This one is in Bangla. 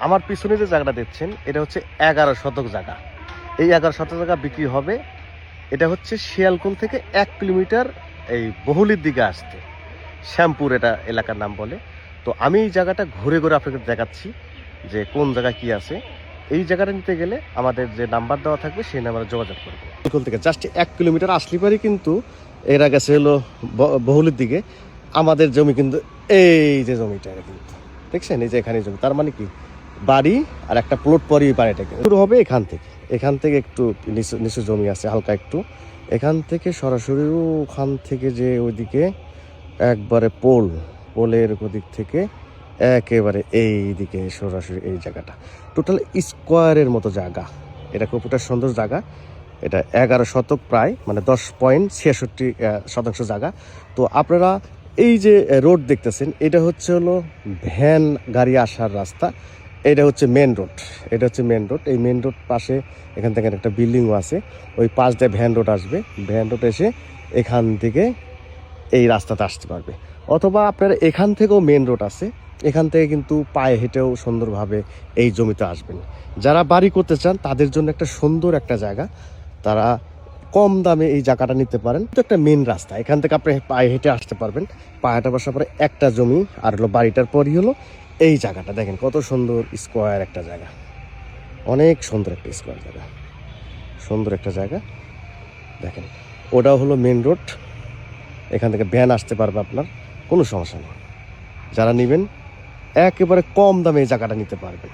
আমার পিছনে যে জায়গাটা দেখছেন এটা হচ্ছে 11 শতক জায়গা। এই 11 শতক জায়গা বিক্রি হবে। এটা হচ্ছে শিয়ালকুল থেকে 1 কিলোমিটার এই বহুলির দিকে আসতে, শ্যামপুর এটা এলাকার নাম বলে। তো আমি এই জায়গাটা ঘুরে ঘুরে আপনাকে দেখাচ্ছি যে কোন জায়গায় কি আছে। এই জায়গাটা নিতে গেলে আমাদের যে নাম্বার দেওয়া থাকবে সেই নাম্বারে যোগাযোগ করবো। শিয়ালকুল থেকে জাস্ট 1 কিলোমিটার আসলে পারি, কিন্তু এরা গেছে হলো বহুলির দিকে। আমাদের জমি কিন্তু এই যে জমিটা, এটা কিন্তু দেখছেন এই যে এখানে জমি, তার মানে কি বাড়ি আর একটা প্লট পরই বাড়িটা শুরু হবে এখান থেকে। এখান থেকে একটু নিচু নিচু জমি আছে হালকা একটু, এখান থেকে সরাসরি ওখান থেকে যে ওইদিকে একবারে পোলের ওদিক থেকে একেবারে এই দিকে সরাসরি এই জায়গাটা টোটাল স্কোয়ারের মতো জায়গা। এটা খুব একটা সুন্দর জায়গা। এটা 11 শতক প্রায়, মানে 10.66% জায়গা। তো আপনারা এই যে রোড দেখতেছেন এটা হচ্ছে হলো ভ্যান গাড়ি আসার রাস্তা। এটা হচ্ছে মেন রোড, এটা হচ্ছে মেন রোড। এই মেন রোড পাশে এখান থেকে একটা বিল্ডিংও আছে, ওই পাশ দিয়ে ভ্যান রোড আসবে। ভ্যান রোড এসে এখান থেকে এই রাস্তাতে আসতে পারবে, অথবা আপনার এখান থেকেও মেন রোড আছে, এখান থেকে কিন্তু পায়ে হেঁটেও সুন্দরভাবে এই জমিতে আসবেন। যারা বাড়ি করতে চান তাদের জন্য একটা সুন্দর একটা জায়গা, তারা কম দামে এই জায়গাটা নিতে পারেন। তো একটা মেন রাস্তা, এখান থেকে আপনি পায়ে হেঁটে আসতে পারবেন। পায়ে হেঁটে বসার পরে একটা জমি আর হলো বাড়িটার পরই হলো এই জায়গাটা। দেখেন কত সুন্দর স্কোয়ার একটা জায়গা, অনেক সুন্দর একটা স্কোয়ার জায়গা, সুন্দর একটা জায়গা। দেখেন ওটাও হলো মেন রোড, এখান থেকে ভ্যান আসতে পারবে, আপনার কোনো সমস্যা নেই। যারা নেবেন একেবারে কম দামে এই জায়গাটা নিতে পারবেন।